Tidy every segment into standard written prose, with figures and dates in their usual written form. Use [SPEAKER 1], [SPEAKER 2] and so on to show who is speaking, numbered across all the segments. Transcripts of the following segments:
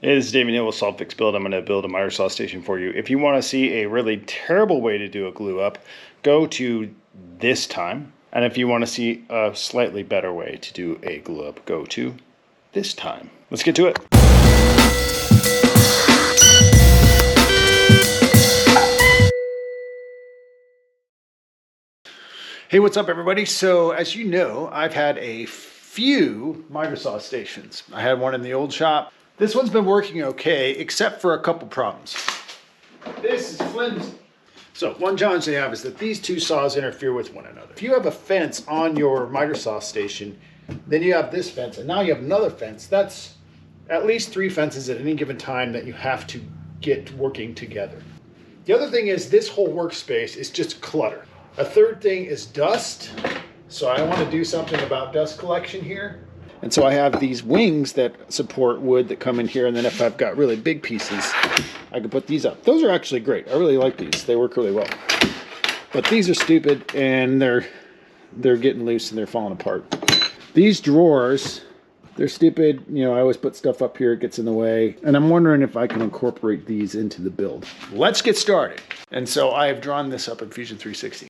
[SPEAKER 1] Hey, this is David Hill with Solve Fix Build. I'm going to build a miter saw station for you. If you want to see a really terrible way to do a glue up, go to this time. And if you want to see a slightly better way to do a glue up, go to this time. Let's get to it. Hey, what's up everybody? So as you know, I've had a few miter saw stations. I had one in the old shop. This one's been working okay, except for a couple problems. This is flimsy. So one challenge they have is that these two saws interfere with one another. If you have a fence on your miter saw station, then you have this fence, and now you have another fence. That's at least 3 fences at any given time that you have to get working together. The other thing is this whole workspace is just clutter. A third thing is dust. So I want to do something about dust collection here. And so I have these wings that support wood that come in here, and then if I've got really big pieces, I can put these up. Those are actually great. I really like these. They work really well. But these are stupid, and they're getting loose and they're falling apart. These drawers, they're stupid. You know, I always put stuff up here, it gets in the way. And I'm wondering if I can incorporate these into the build. Let's get started. And so I have drawn this up in Fusion 360.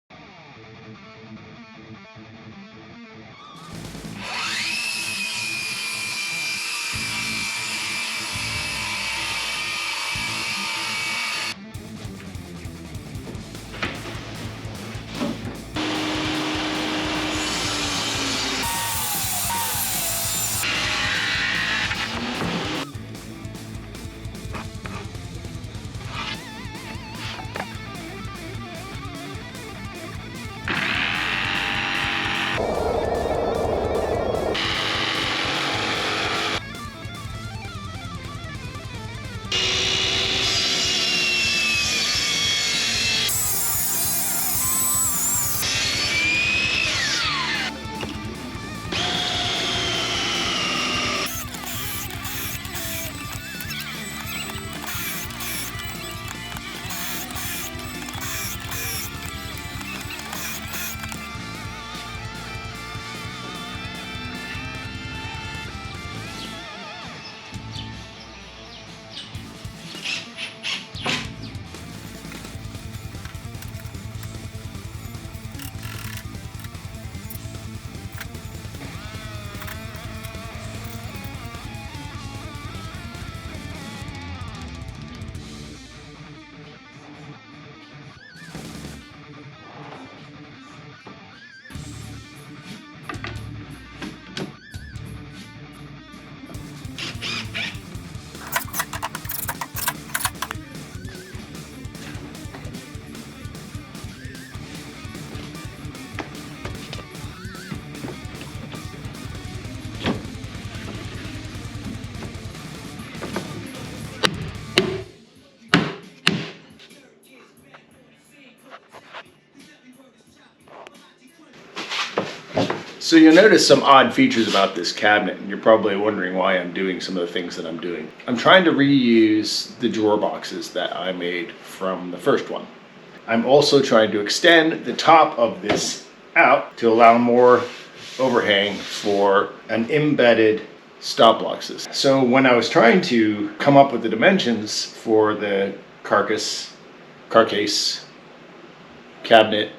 [SPEAKER 1] So you'll notice some odd features about this cabinet, and you're probably wondering why I'm doing some of the things that I'm doing. I'm trying to reuse the drawer boxes that I made from the first one. I'm also trying to extend the top of this out to allow more overhang for an embedded stop boxes. So when I was trying to come up with the dimensions for the carcase, cabinet,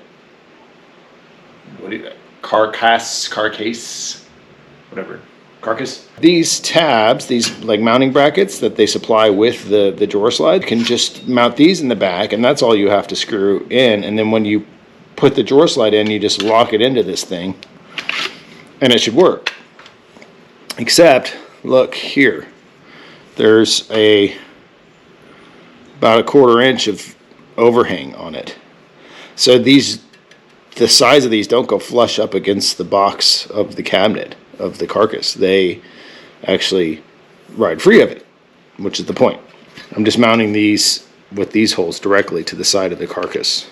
[SPEAKER 1] carcase, whatever, carcass. These tabs, these like mounting brackets that they supply with the drawer slide, can just mount these in the back, and that's all you have to screw in. And then when you put the drawer slide in, you just lock it into this thing, and it should work. Except, look here, there's about a 1/4 inch of overhang on it. So the size of these don't go flush up against the box of the cabinet of the carcass. They actually ride free of it, which is the point. I'm just mounting these with these holes directly to the side of the carcass.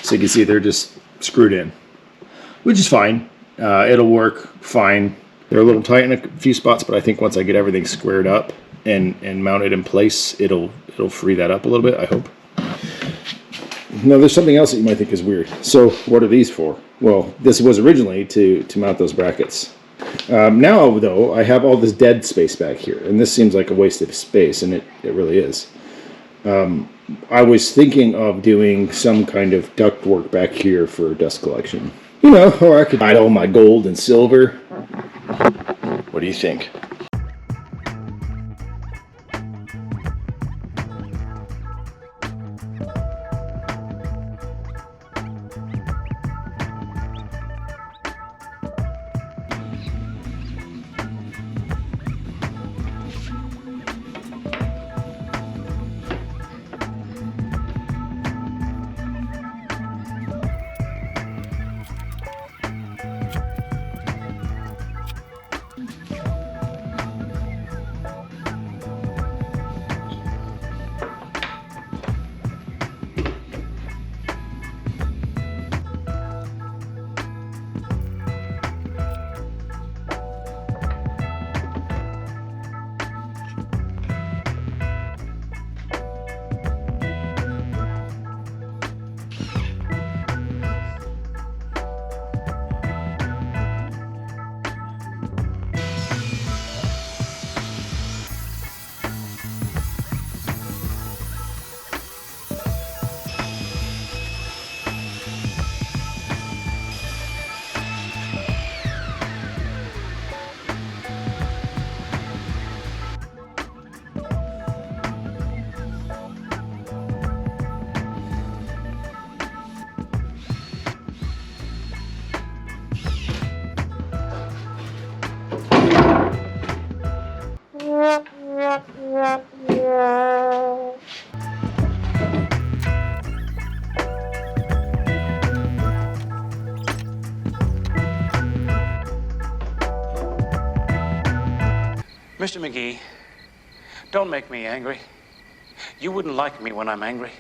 [SPEAKER 1] So you can see they're just screwed in, which is fine. It'll work fine. They're a little tight in a few spots, but I think once I get everything squared up and mounted in place, it'll free that up a little bit, I hope. Now there's something else that you might think is weird. So what are these for? Well, this was originally to mount those brackets.
[SPEAKER 2] Now, though, I have all this dead space back here, and this seems like a waste of space, and it really is. I was thinking of doing some kind of ductwork back here for dust collection. You know, or I could hide all my gold and silver. What do you think?
[SPEAKER 3] Mr. McGee, don't make me angry. You wouldn't like me when I'm angry.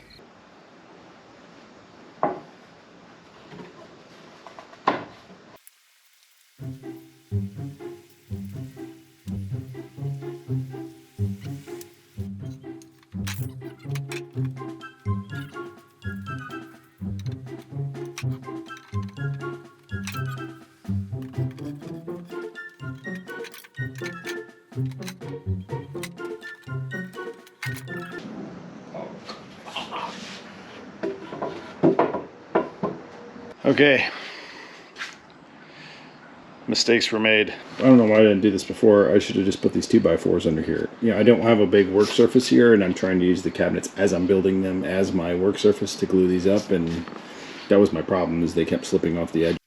[SPEAKER 1] Okay. Mistakes were made.
[SPEAKER 2] I don't know why I didn't do this before. I should have just put these 2x4s under here. Yeah, I don't have a big work surface here, and I'm trying to use the cabinets as I'm building them as my work surface to glue these up, and that was my problem, is they kept slipping off the edge.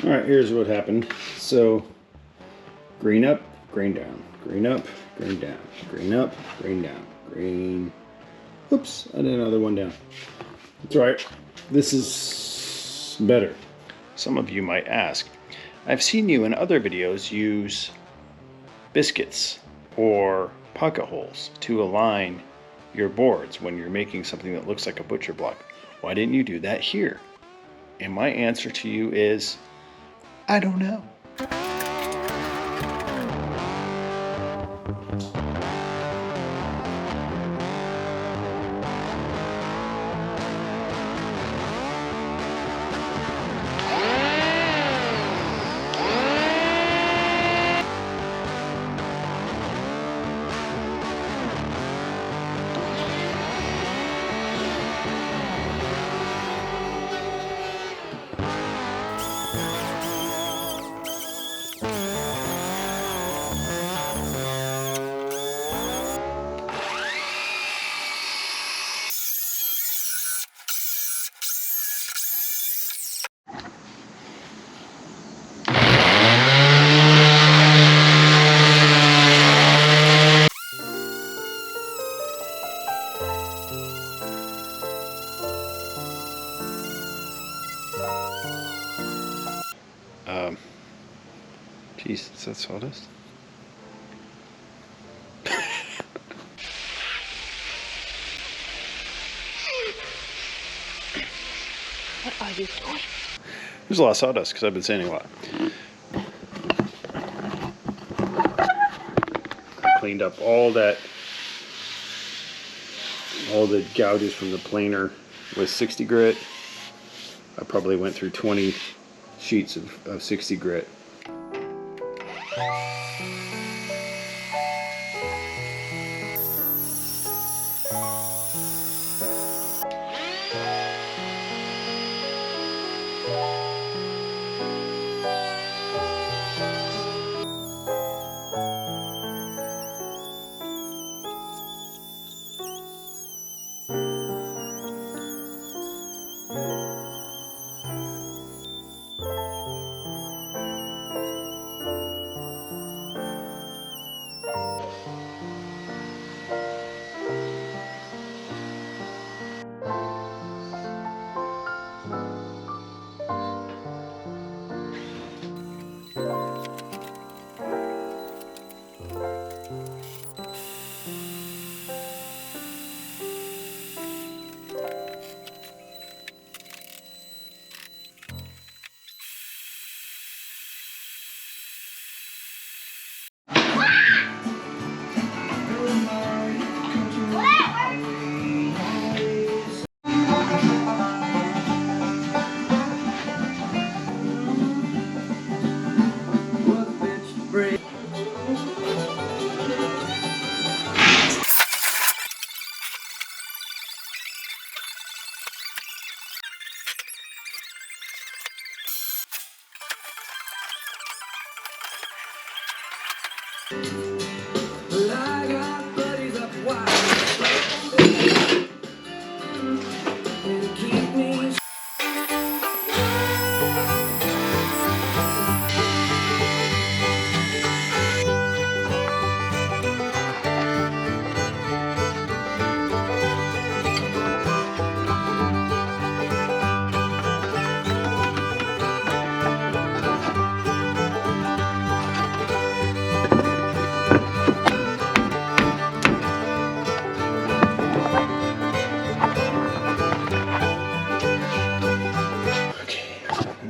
[SPEAKER 2] Alright, here's what happened. So, green up, green down, green up, green down, green up, green down, green... Oops, I did another one down. That's right. This is better.
[SPEAKER 1] Some of you might ask, I've seen you in other videos use biscuits or pocket holes to align your boards when you're making something that looks like a butcher block. Why didn't you do that here? And my answer to you is, I don't know. Geez, is that sawdust? There's a lot of sawdust because I've been sanding a lot. I cleaned up all the gouges from the planer with 60 grit. I probably went through 20 sheets of 60 grit.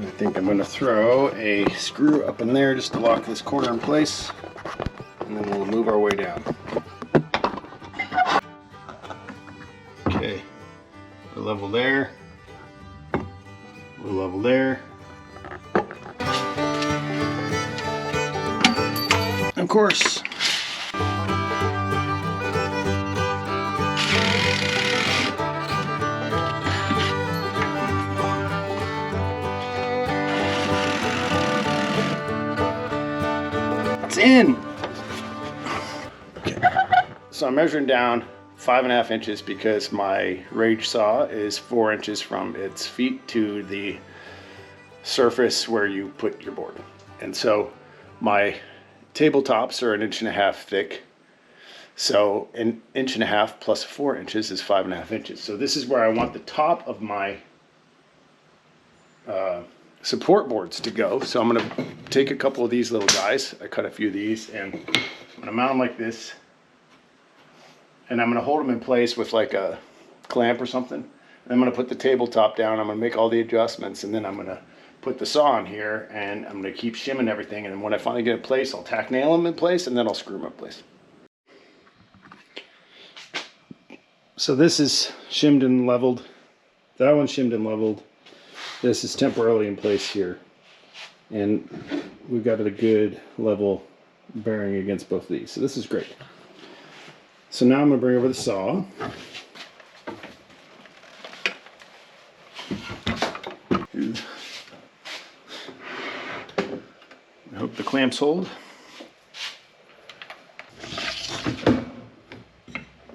[SPEAKER 1] I think I'm going to throw a screw up in there just to lock this corner in place, and then we'll move our way down. Okay, we're level there, we're level there. Of course, in. Okay. So I'm measuring down 5.5 inches because my rage saw is 4 inches from its feet to the surface where you put your board. And so my tabletops are 1.5 inches thick. So 1.5 inches plus 4 inches is 5.5 inches. So this is where I want the top of my support boards to go. So I'm going to take a couple of these little guys. I cut a few of these, and I'm going to mount them like this, and I'm going to hold them in place with like a clamp or something. And I'm going to put the tabletop down. I'm going to make all the adjustments, and then I'm going to put the saw on here, and I'm going to keep shimming everything, and then when I finally get it in place, I'll tack nail them in place, and then I'll screw them in place. So this is shimmed and leveled. That one's shimmed and leveled. This is temporarily in place here, and we've got a good level bearing against both of these, so this is great. So now I'm going to bring over the saw. I hope the clamps hold.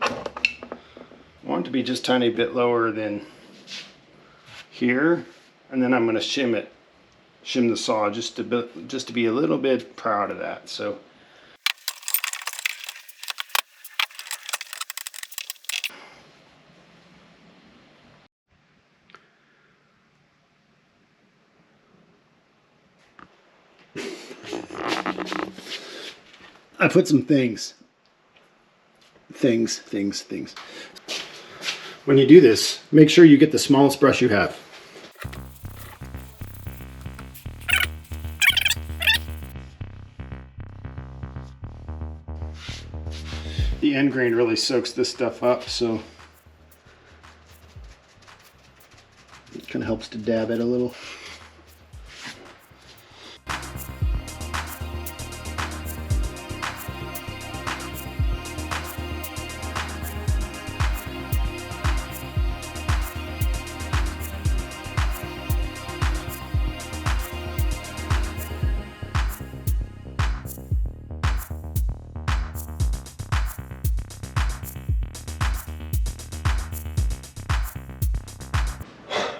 [SPEAKER 1] I want it to be just a tiny bit lower than here. And then I'm going to shim the saw just to be a little bit proud of that. So I put some things. When you do this, make sure you get the smallest brush you have. The end grain really soaks this stuff up, so it kind of helps to dab it a little.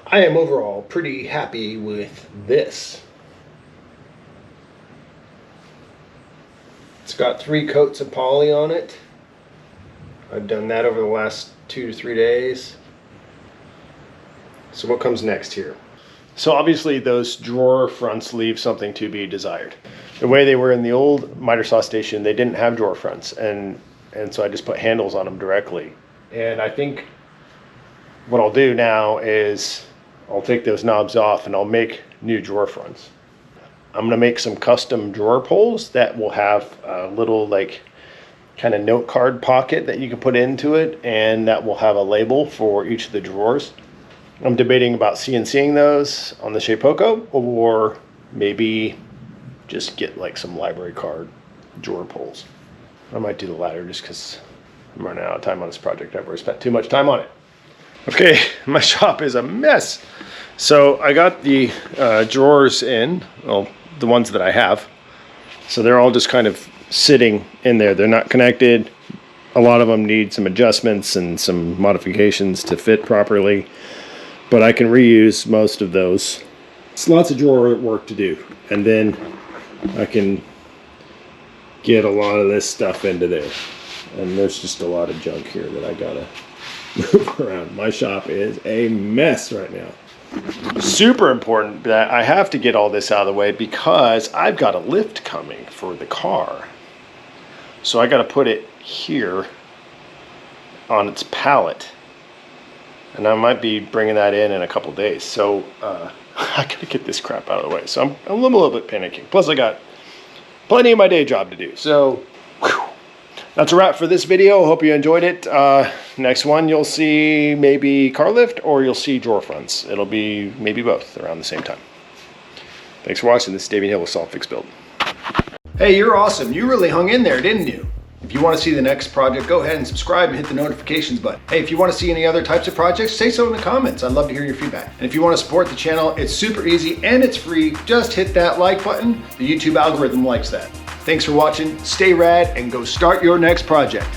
[SPEAKER 1] I am overall pretty happy with this. It's got 3 coats of poly on it. I've done that over the last 2 to 3 days. So what comes next here? So obviously those drawer fronts leave something to be desired. The way they were in the old miter saw station, they didn't have drawer fronts, and so I just put handles on them directly. And I think what I'll do now is I'll take those knobs off and I'll make new drawer fronts. I'm gonna make some custom drawer pulls that will have a little like kind of note card pocket that you can put into it, and that will have a label for each of the drawers. I'm debating about CNCing those on the Shapeoko, or maybe just get like some library card drawer pulls. I might do the latter just because I'm running out of time on this project. I've already spent too much time on it. Okay, my shop is a mess. So I got the drawers in, well, the ones that I have. So they're all just kind of sitting in there. They're not connected. A lot of them need some adjustments and some modifications to fit properly, but I can reuse most of those. It's lots of drawer work to do, and then I can get a lot of this stuff into there. And there's just a lot of junk here that I gotta move around. My shop is a mess right now. Super important that I have to get all this out of the way because I've got a lift coming for the car. So I got to put it here on its pallet, and I might be bringing that in a couple days. So I got to get this crap out of the way. So I'm a little bit panicking. Plus I got plenty of my day job to do. So whew. That's a wrap for this video. Hope you enjoyed it. Next one, you'll see maybe car lift, or you'll see drawer fronts. It'll be maybe both around the same time. Thanks for watching. This is David Hill with Solid Fix Build. Hey, you're awesome. You really hung in there, didn't you? If you want to see the next project, go ahead and subscribe and hit the notifications button. Hey, if you want to see any other types of projects, say so in the comments. I'd love to hear your feedback. And if you want to support the channel, it's super easy and it's free. Just hit that like button. The YouTube algorithm likes that. Thanks for watching, stay rad, and go start your next project.